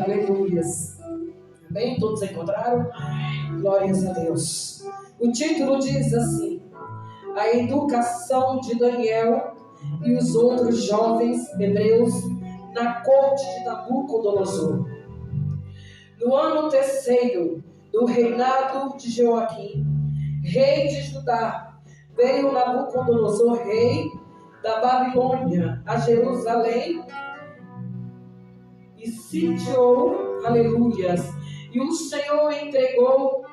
Aleluias. Bem, todos encontraram? Glórias a Deus. O título diz assim: a educação de Daniel e os outros jovens hebreus na corte de Nabucodonosor. No ano terceiro do reinado de Joaquim, rei de Judá, veio Nabucodonosor, rei da Babilônia, a Jerusalém e sitiou, aleluias, e o Senhor entregou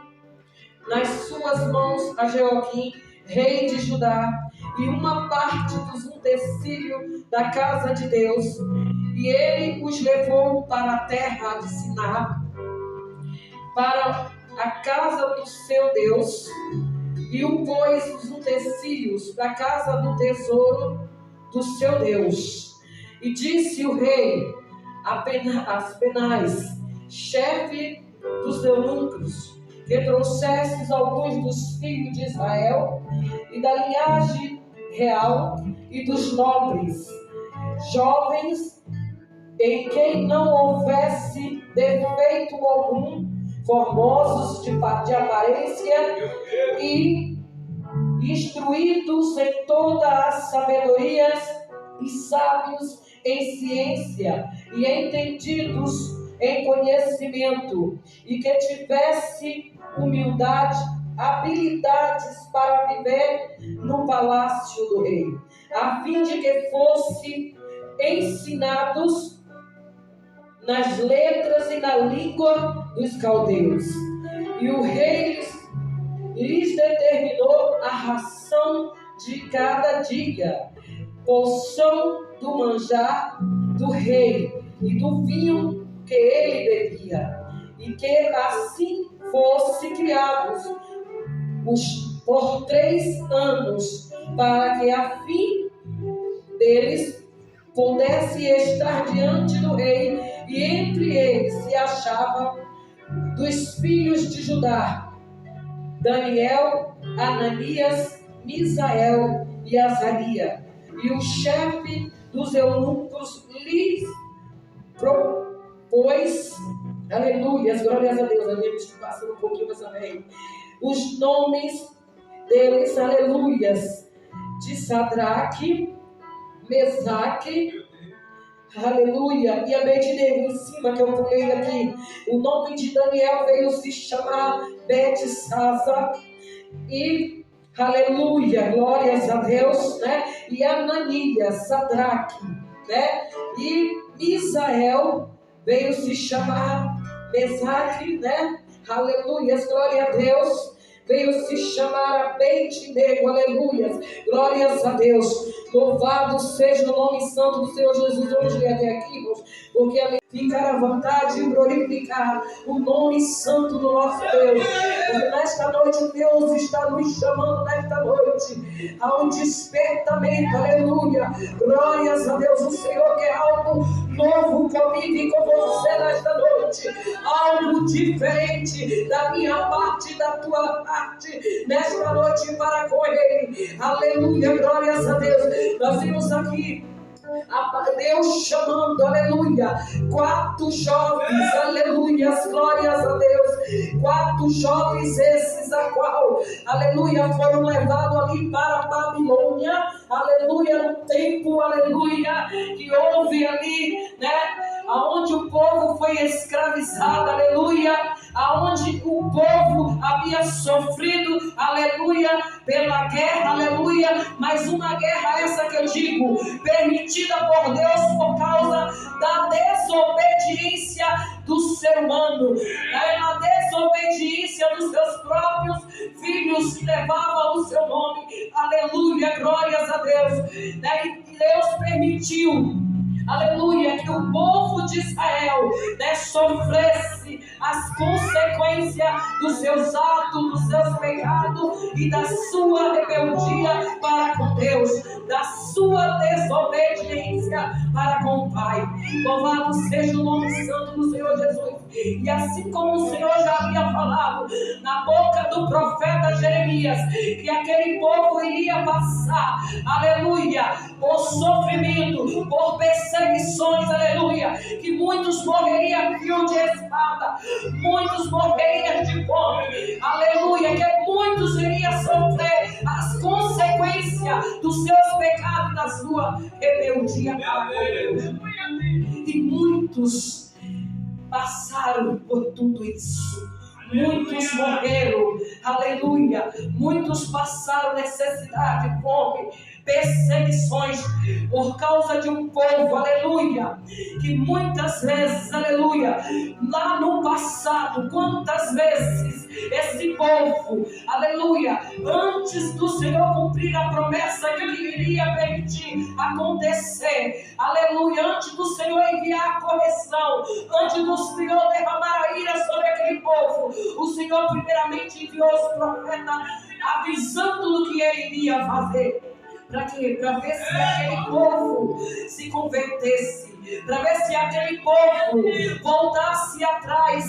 nas suas mãos a Joaquim, rei de Judá, e uma parte dos utensílios da casa de Deus, e ele os levou para a terra de Siná, para a casa do seu Deus, e o pôs os utensílios da casa do tesouro do seu Deus. E disse o rei a Penais, chefe dos eunucos, que trouxestes alguns dos filhos de Israel e da linhagem real e dos nobres, jovens, em quem não houvesse defeito algum, formosos de aparência e instruídos em toda a sabedoria e sábios em ciência e entendidos em conhecimento, e que tivesse humildade, habilidades para viver no palácio do rei, a fim de que fosse ensinados nas letras e na língua dos caldeus. E o rei lhes determinou a ração de cada dia, porção do manjar do rei e do vinho que ele bebia, e que assim fossem criados por 3 anos, para que a fim deles pudesse estar diante do rei, e entre eles se achava dos filhos de Judá Daniel, Ananias, Misael e Azaria. E o chefe dos eunucos lhes propôs, aleluia, glórias a Deus, amigos, passando um pouquinho mais também, os nomes deles, aleluias, de Sadraque, Mesaque, aleluia, e Abednego, em cima que eu pulei aqui. O nome de Daniel veio se chamar Belsazar, e aleluia, glórias a Deus, né? E Ananias, Sadraque, né? E Misael veio se chamar Mesaque, né? Aleluia, glória a Deus. Veio se chamar Abednego, aleluia, glórias a Deus. Louvado seja o nome santo do Senhor Jesus hoje e até aqui, irmãos, porque a ficar à vontade e glorificar o nome santo do nosso Deus. Porque nesta noite Deus está nos chamando nesta noite ao despertamento, aleluia, glórias a Deus. O Senhor quer algo novo comigo e com você nesta noite, algo diferente da minha parte e da tua parte nesta noite para com Ele, aleluia, glórias a Deus. Nós vimos aqui Deus chamando, aleluia, 4 jovens, aleluia, glórias a Deus, 4 jovens esses a qual, aleluia, foram levados ali para a Babilônia, aleluia, no tempo, aleluia, que houve ali, né, aonde o povo foi escravizado, aleluia, aonde o povo havia sofrido, aleluia, pela guerra, aleluia, mas uma guerra essa que eu digo, permitida por Deus por causa da desobediência do ser humano, a desobediência dos seus próprios filhos que levavam o seu nome, aleluia, glórias a Deus, e Deus permitiu, aleluia, que o povo de Israel, sofresse, conhece as consequências dos seus atos, dos seus pecados e da sua rebeldia para com Deus, da sua desobediência para com o Pai. Louvado seja o nome santo do Senhor Jesus. E assim como o Senhor já havia falado na boca do profeta Jeremias, que aquele povo iria passar, aleluia, por sofrimento, por perseguições, aleluia, que muitos morreriam a fio de espada, muitos morreriam de fome, aleluia, que muitos iriam sofrer as consequências dos seus pecados e da sua rebeldia para com Deus. E muitos passaram por tudo isso. Muitos morreram, aleluia. Muitos passaram necessidade, fome, perseguições por causa de um povo, aleluia, que muitas vezes, aleluia, lá no passado, quantas vezes esse povo, aleluia, antes do Senhor cumprir a promessa que Ele iria permitir acontecer, aleluia, antes do Senhor enviar a correção, antes do Senhor derramar a ira sobre aquele povo, o Senhor primeiramente enviou os profetas avisando do que Ele iria fazer. Para quê? Para ver se aquele povo se convertesse, para ver se aquele povo voltasse atrás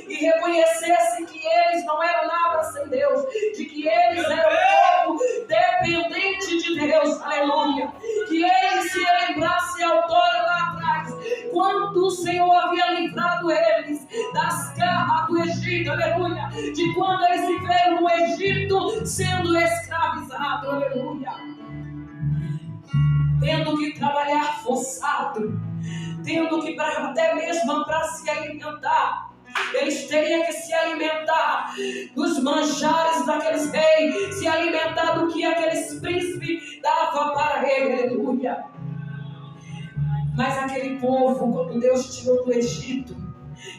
e reconhecesse que eles não eram nada sem Deus, de que eles eram um povo dependente de Deus, aleluia, que eles se lembrassem outrora lá atrás, quando o Senhor havia livrado eles das garras do Egito, aleluia, de quando eles viveram no Egito sendo escravizados, aleluia, tendo que trabalhar forçado, tendo que até mesmo para se alimentar, eles teriam que se alimentar dos manjares daqueles reis, se alimentar do que aqueles príncipes davam para ele, aleluia. Mas aquele povo, quando Deus tirou do Egito,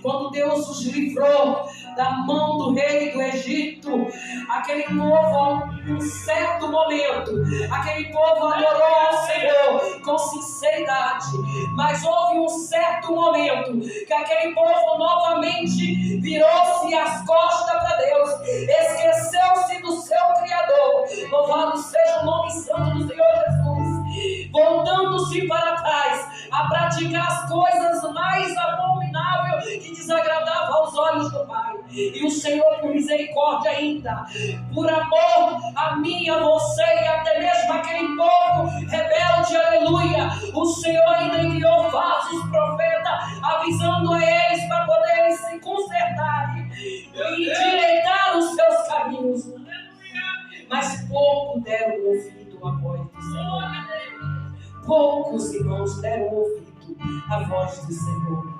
quando Deus os livrou da mão do rei do Egito, aquele povo, em um certo momento, aquele povo adorou ao Senhor com sinceridade, mas houve um certo momento que aquele povo novamente virou-se as costas para Deus, esqueceu-se do seu Criador. Louvado seja o nome santo do Senhor Jesus, voltando-se para trás a praticar as coisas mais abomináveis que desagradavam aos olhos do Pai. E o Senhor, por misericórdia ainda, por amor a mim, a você e até mesmo aquele povo rebelde, aleluia, o Senhor ainda enviou falsos profetas avisando a eles para poderem se consertarem e endireitar os seus caminhos. Mas pouco deram ouvido à voz do Senhor. Poucos irmãos deram ouvido à voz do Senhor.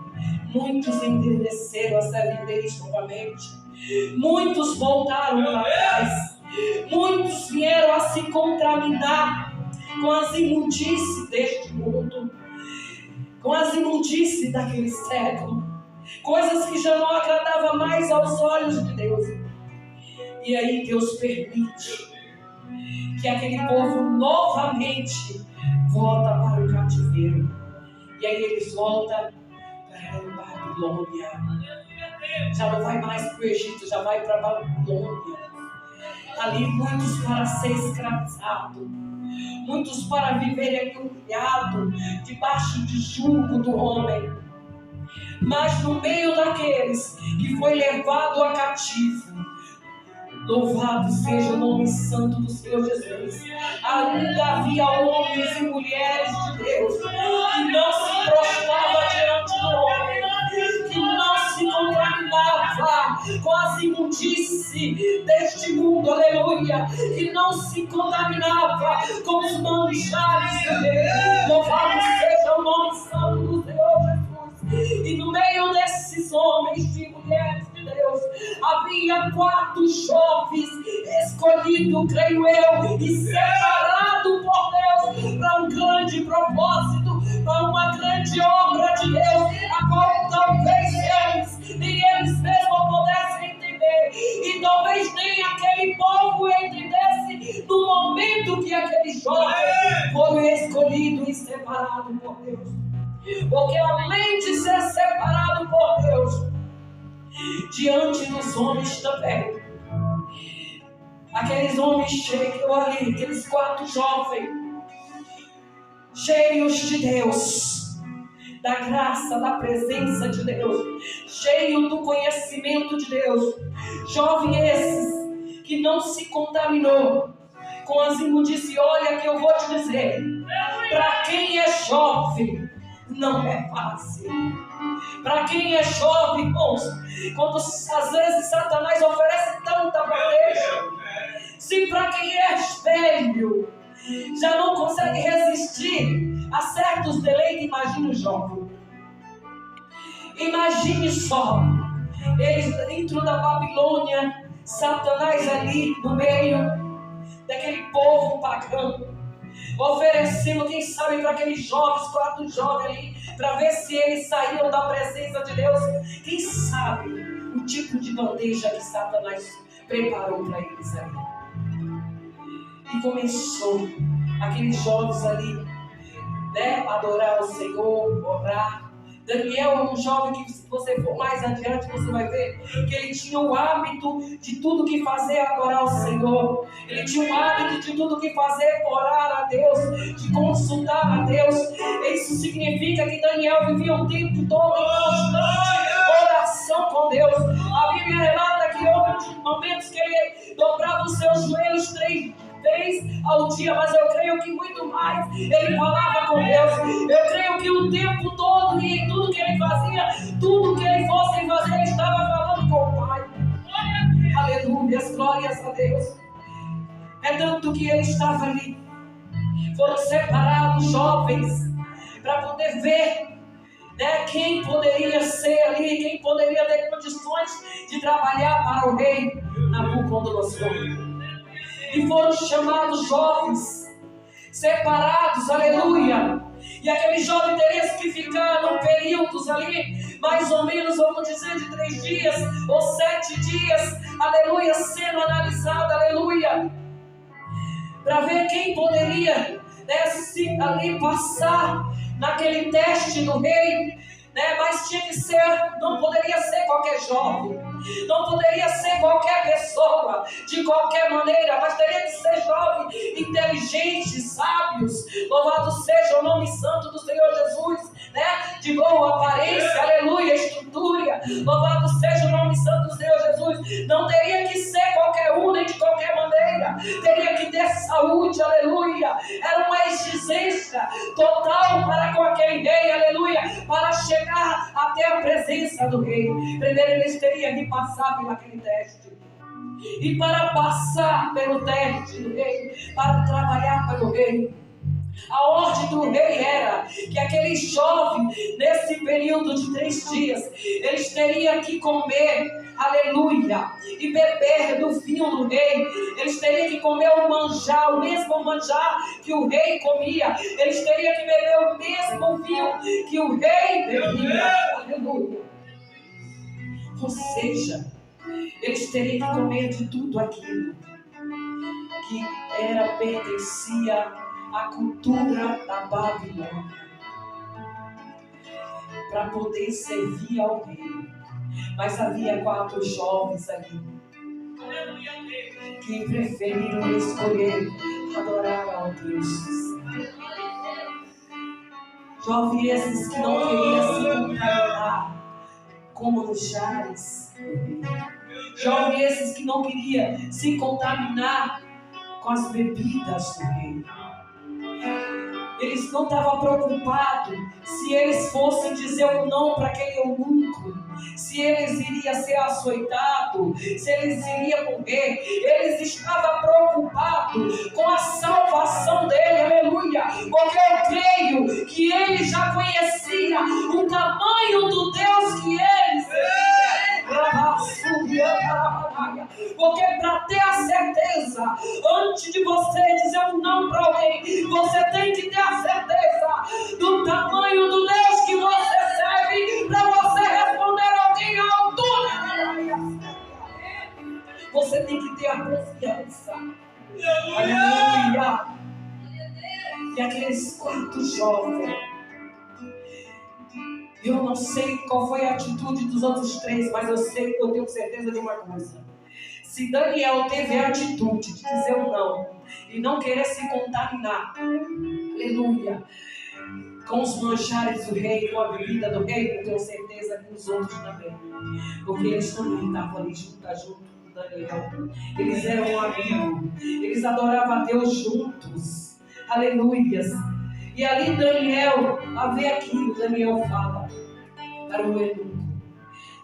Muitos endureceram a servidez novamente. Muitos voltaram para trás. Muitos vieram a se contaminar com as imundícies deste mundo, com as imundícies daquele século, coisas que já não agradavam mais aos olhos de Deus. E aí Deus permite que aquele povo novamente volta para o cativeiro. E aí eles voltam para a Babilônia. Já não vai mais para o Egito, já vai para a Babilônia. Ali muitos para ser escravizados, muitos para viverem humilhados, debaixo de jugo do homem. Mas no meio daqueles que foi levado a cativo, louvado seja o nome santo do Senhor Jesus, ainda havia homens e mulheres de Deus que não se prostravam diante do homem, que não se contaminava com as imundícies deste mundo, aleluia, que não se contaminava com os manjares de Deus. Louvado seja o nome santo do Senhor Jesus. E no meio desses homens e mulheres de Deus, havia 4 jovens escolhidos, creio eu, e separados por Deus para um grande propósito, para uma grande obra de Deus, a qual talvez nem eles mesmos pudessem entender, e talvez nem aquele povo entendesse no momento que aqueles jovens foram escolhidos e separados por Deus. Porque além de ser separado por Deus, diante dos homens também. Aqueles homens chegam ali, aqueles 4 jovens, cheios de Deus, da graça, da presença de Deus, cheios do conhecimento de Deus. Jovens esses que não se contaminou com as imundícias. Olha que eu vou te dizer, para quem é jovem, não é fácil. Para quem é jovem, irmãos, quando às vezes Satanás oferece tanta bandeja, se para quem é velho já não consegue resistir a certos deleites, imagine o jovem. Imagine só, eles dentro da Babilônia, Satanás ali no meio daquele povo pagão, oferecendo, quem sabe, para aqueles jovens, 4 jovens ali, para ver se eles saíram da presença de Deus. Quem sabe o tipo de bandeja que Satanás preparou para eles ali. E começou aqueles jovens ali, né, adorar o Senhor, orar. Daniel é um jovem que, se você for mais adiante, você vai ver que ele tinha o hábito de tudo que fazer adorar o Senhor. Ele tinha o hábito de tudo que fazer orar a Deus, de consultar a Deus. Isso significa que Daniel vivia o tempo todo em constante oração com Deus. A Bíblia relata que houve momentos que ele dobrava os seus joelhos 3 vezes ao dia, mas eu creio que muito mais ele falava com Deus. Eu creio que o tempo todo e em tudo que ele fazia, tudo que ele fosse fazer, ele estava falando com o Pai. Aleluia, glórias a Deus. É tanto que ele estava ali. Foram separados jovens para poder ver, né, quem poderia ser ali, quem poderia ter condições de trabalhar para o rei Nabucodonosor. E foram chamados jovens, separados, aleluia. E aquele jovem teria que ficar num período ali, mais ou menos, vamos dizer, de 3 dias ou 7 dias, aleluia, sendo analisado, aleluia, para ver quem poderia, né, se ali passar naquele teste do rei, né, mas tinha que ser, não poderia ser qualquer jovem, não poderia ser qualquer pessoa, de qualquer maneira, mas teria que ser jovem, inteligente, sábios. Louvado seja o nome santo do Senhor Jesus, né, de boa aparência, aleluia, estrutura. Louvado seja o nome santo do Senhor Jesus. Não teria que ser qualquer um, nem de qualquer maneira, teria que ter saúde, aleluia. Era uma exigência total para com aquele rei, aleluia, para chegar até a presença do rei. Primeiro eles teriam que passar por aquele teste. E para passar pelo teste do rei, para trabalhar pelo rei, a ordem do rei era que aqueles jovens, nesse período de 3 dias, eles teriam que comer, aleluia, e beber do vinho do rei. Eles teriam que comer o manjar, o mesmo manjar que o rei comia. Eles teriam que beber o mesmo vinho que o rei bebia, aleluia. Ou seja, eles teriam que comer de tudo aquilo que pertencia à cultura da Babilônia, para poder servir ao rei. Mas havia 4 jovens ali que preferiram escolher adorar ao Deus. Jovens esses que não queriam se contaminar com manjares. Jovens esses que não queriam se contaminar com as bebidas do rei. Eles não estavam preocupados se eles fossem dizer um não para aquele eunuco, se eles iriam ser açoitados, se eles iriam morrer. Eles estavam preocupados com a salvação dele, aleluia, porque eu creio que ele já conhecia o tamanho do Deus que eles porque para ter a certeza, antes de você dizer um não para alguém, você tem que ter a certeza do tamanho do Deus que você serve, para você responder a alguém à altura. Você tem que ter a confiança. Aleluia. E aqueles 4 jovens Eu não sei qual foi a atitude dos outros 3, mas eu tenho certeza de uma coisa. Se Daniel teve a atitude de dizer um não e não querer se contaminar, aleluia, com os manjares do rei, com a bebida do rei, eu tenho certeza que os outros também. Porque eles também estavam ali junto com Daniel. Eles eram amigos. Eles adoravam a Deus juntos. Aleluias. E ali Daniel, a ver aquilo, Daniel fala para o eunuco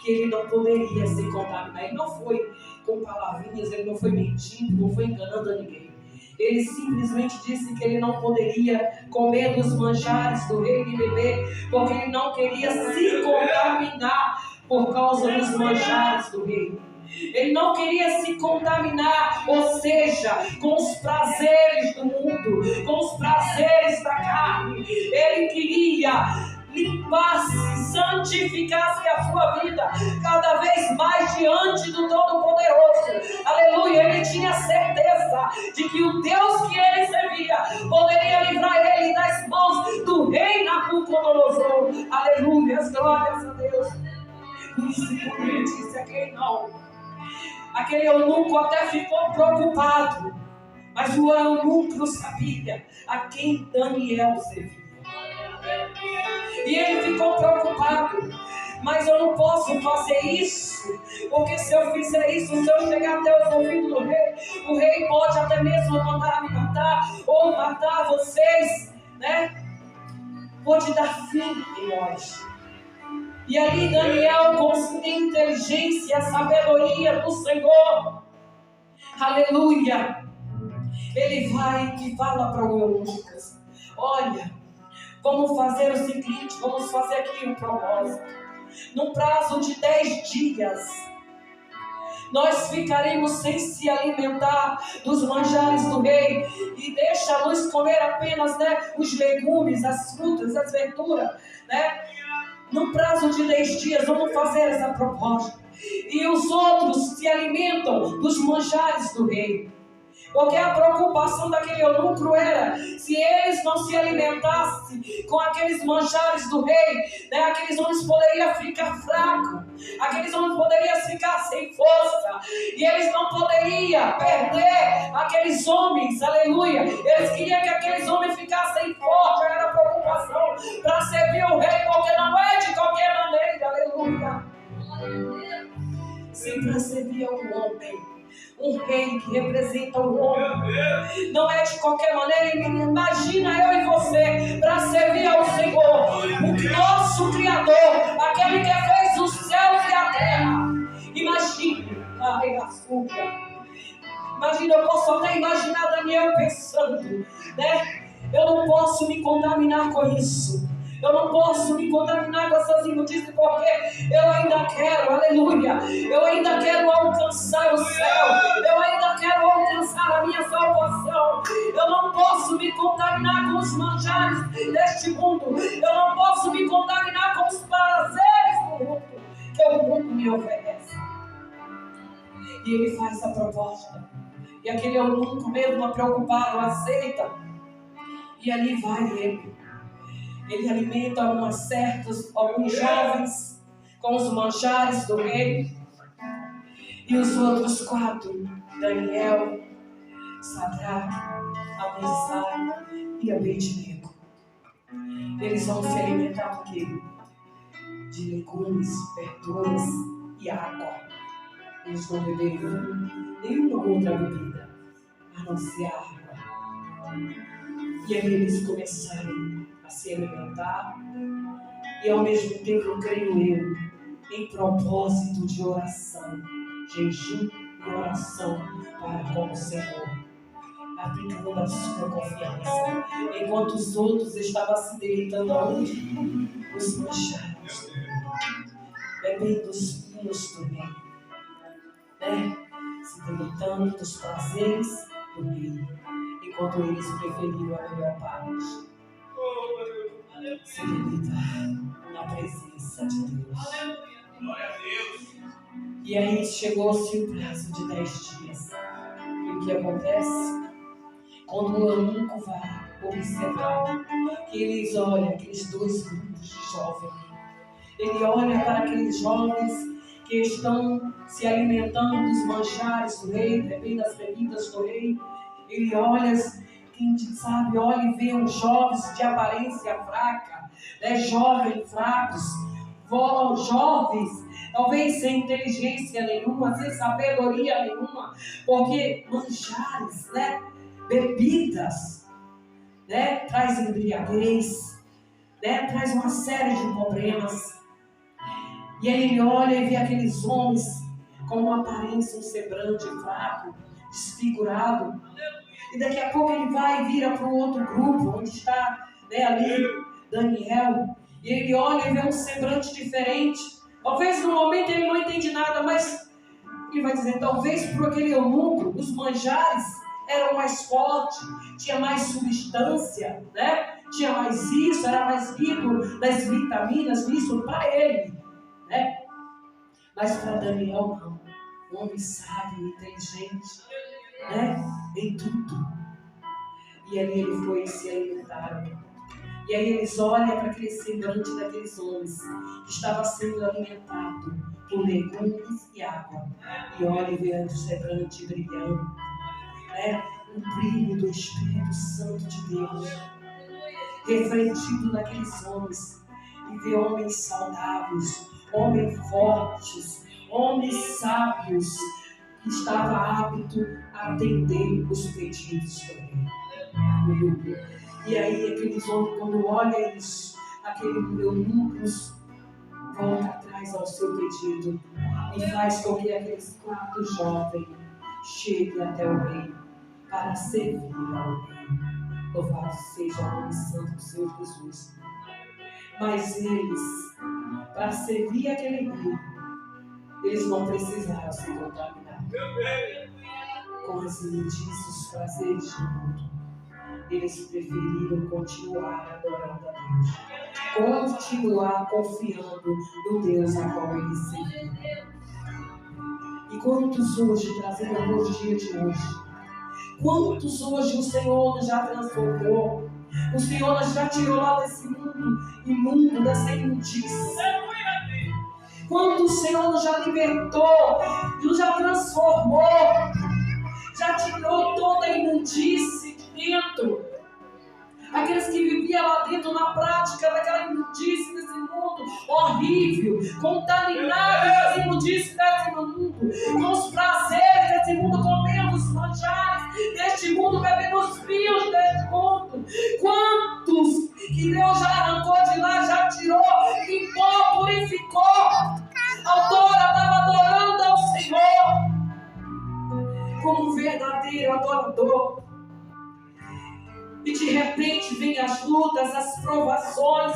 que ele não poderia se contaminar. Ele não foi com palavrinhas, ele não foi mentindo, não foi enganando a ninguém. Ele simplesmente disse que ele não poderia comer dos manjares do rei e beber, porque ele não queria se contaminar por causa dos manjares do rei. Ele não queria se contaminar, ou seja, com os prazeres do mundo, com os prazeres da carne. Ele queria limpasse, santificasse a sua vida cada vez mais diante do Todo-Poderoso. Aleluia, ele tinha certeza de que o Deus que ele servia poderia livrar ele das mãos do rei Nabucodonosor. Aleluia, glórias a Deus. Por isso ele disse aquele não. Aquele eunuco até ficou preocupado, mas o eunuco sabia a quem Daniel servia. E ele ficou preocupado. Mas eu não posso fazer isso, porque se eu fizer isso, se eu chegar até os ouvidos do rei, o rei pode até mesmo mandar me matar, ou matar vocês, né? Pode dar fim em nós. E ali Daniel, com sua inteligência, a sabedoria do Senhor, aleluia, ele vai e fala para o eunuco: olha, vamos fazer o seguinte, vamos fazer aqui um propósito. No prazo de 10 dias, nós ficaremos sem se alimentar dos manjares do rei e deixa-nos comer apenas, né, os legumes, as frutas, as verduras, né? No prazo de 10 dias, vamos fazer essa proposta. E os outros se alimentam dos manjares do rei. Porque a preocupação daquele eunuco era, se eles não se alimentassem com aqueles manjares do rei, né, aqueles homens poderiam ficar fracos, aqueles homens poderiam ficar sem força, e eles não poderiam perder aqueles homens, aleluia. Eles queriam que aqueles homens ficassem fortes, era a preocupação para servir o rei, porque não é de qualquer maneira, aleluia. Se para servir um homem, um rei que representa o homem, não é de qualquer maneira. Imagina eu e você para servir ao Senhor, o nosso Criador, aquele que fez os céus e a terra. Imagine, imagina, eu posso até imaginar Daniel pensando, né? Eu não posso me contaminar com isso. Eu não posso me contaminar com essas imundícias, porque eu ainda quero, aleluia, eu ainda quero alcançar o céu, eu ainda quero alcançar a minha salvação. Eu não posso me contaminar com os manjares deste mundo, eu não posso me contaminar com os prazeres do mundo que o mundo me oferece. E ele faz essa proposta, e aquele eunuco mesmo preocupado aceita, e ali vai ele alimenta alguns jovens com os manjares do rei. E os outros 4, Daniel, Sadraque, Abednego e Abednego, eles vão se alimentar do quê? De legumes, verduras e água. Eles vão beber nenhuma outra bebida, a não ser água. E aí eles começaram a se alimentar, e ao mesmo tempo, creio eu, em propósito de oração, jejum e oração para com o Senhor, aplicando a sua confiança, enquanto os outros estavam se deleitando aonde? Os manjares, bebendo os vinhos do rei, né? Se deleitando dos prazeres do rei, enquanto eles preferiram a melhor parte, se deleitar na presença de Deus. E aí chegou-se o prazo de 10 dias. E o que acontece? Quando o eunuco vai observar, que eles olham aqueles 2 grupos de jovens, Ele olha para aqueles jovens que estão se alimentando dos manjares do rei, bebendo as bebidas do rei. Ele olha, quem sabe, olha e vê uns jovens de aparência fraca, né? Jovens fracos, jovens, talvez sem inteligência nenhuma, sem sabedoria nenhuma, porque manjares, né? Bebidas, né? Traz embriaguez, né? Traz uma série de problemas. E aí ele olha e vê aqueles homens com uma aparência, um semblante fraco, desfigurado. E daqui a pouco ele vai e vira para o outro grupo, onde está, né, ali Daniel. E ele olha e vê um semblante diferente. Talvez no momento ele não entende nada, mas ele vai dizer, talvez por aquele eunuco, os manjares eram mais fortes, tinha mais substância, né? Tinha mais isso, era mais rico nas vitaminas, isso para ele, né? Mas para Daniel não. Um homem sábio, inteligente, né? Em tudo. E ali ele foi se alimentar. E aí eles olham para aquele semblante daqueles homens que estava sendo alimentado por legumes e água. E olha e vê o semblante brilhando, né? Um brilho do Espírito Santo de Deus refletido naqueles homens. E vê homens saudáveis, homens fortes, homens sábios, que estava apto a atender os pedidos do rei. E aí aqueles homens, quando olham isso, aquele eunucos volta atrás ao seu pedido e faz com que aqueles 4 jovens cheguem até o rei para servir ao rei. Louvado seja o nome santo do Senhor Jesus. Mas eles, para servir aquele rei, eles não precisaram se contaminar com as imundícias, os prazeres do mundo. Eles preferiram continuar adorando a Deus, continuar confiando no Deus a qual eles serviam. E quantos hoje, trazendo o dia de hoje, quantos hoje o Senhor nos já transformou, o Senhor nos já tirou lá desse mundo imundo, dessa imundícia. Quando o Senhor nos já libertou, nos já transformou, já tirou toda a imundície de dentro. Aqueles que viviam lá dentro na prática daquela imundície desse mundo horrível, contaminados das imundícies desse mundo, com os prazeres desse mundo, comendo os manjares deste mundo, bebendo os vinhos deste mundo. Quantos que Deus já arrancou de lá, já tirou, limpou, purificou. A autora estava adorando ao Senhor como um verdadeiro adorador. E de repente vem as lutas, as provações.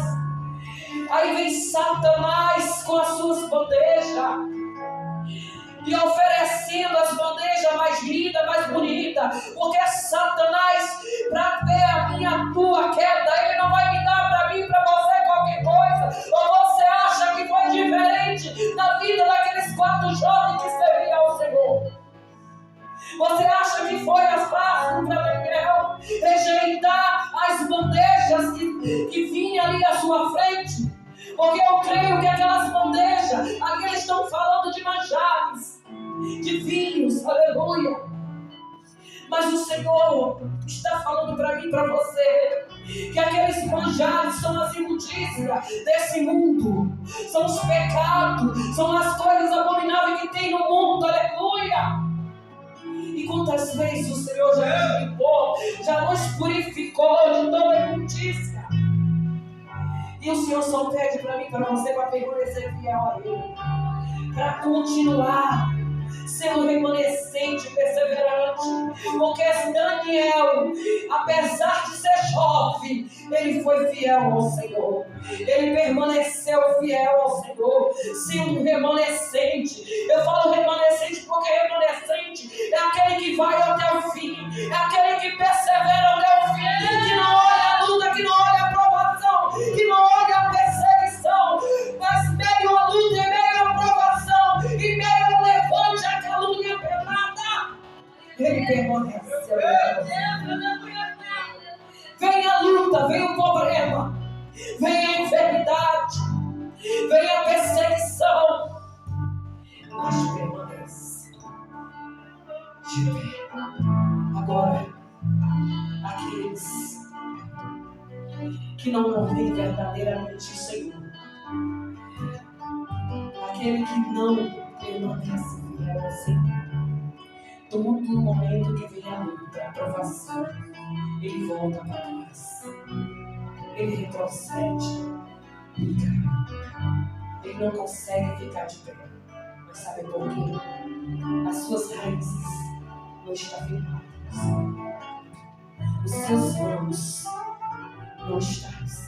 Aí vem Satanás com as suas bandejas. E oferecendo as bandejas mais lindas, mais bonitas. Porque Satanás, para ver a minha, a tua queda, ele não vai me dar para mim, para você qualquer coisa. Ou você acha que foi diferente na vida daqueles 4 jovens que serviam ao Senhor? Você acha que foi as fácil para Daniel rejeitar as bandejas que vinham ali à sua frente? Porque eu creio que aquelas bandejas, ali eles estão falando de manjares, de vinhos, aleluia. Mas o Senhor está falando para mim e para você que aqueles manjares são as imundícias desse mundo, são os pecados, são as coisas abomináveis que tem no mundo, aleluia. E quantas vezes o Senhor já nos limpou, já nos purificou de toda a imundícia. E o Senhor só pede para mim, para você, para permanecer fiel a Ele, para continuar sendo remanescente, perseverante. Porque Daniel, apesar de ser jovem, ele foi fiel ao Senhor. Ele permaneceu fiel ao Senhor, sendo remanescente. Eu falo remanescente porque remanescente é aquele que vai até o fim, é aquele que persevera até o fim, que não olha a luta, que não olha a provação, que não olha a perseguição, mas meio a luta e meio a provação, e meio ao levante, a calúnia pesada, ele permanece. Vem a luta, vem o problema, vem a enfermidade, vem a de pé. Agora, aqueles que não ouvem verdadeiramente o Senhor, aquele que não permanece fiel ao Senhor, todo momento que vem a luta, a provação, ele volta para trás, ele retrocede, ele cai, ele não consegue ficar de pé. Mas sabe por quê? As suas raízes não estão firmadas, os seus ramos não estão.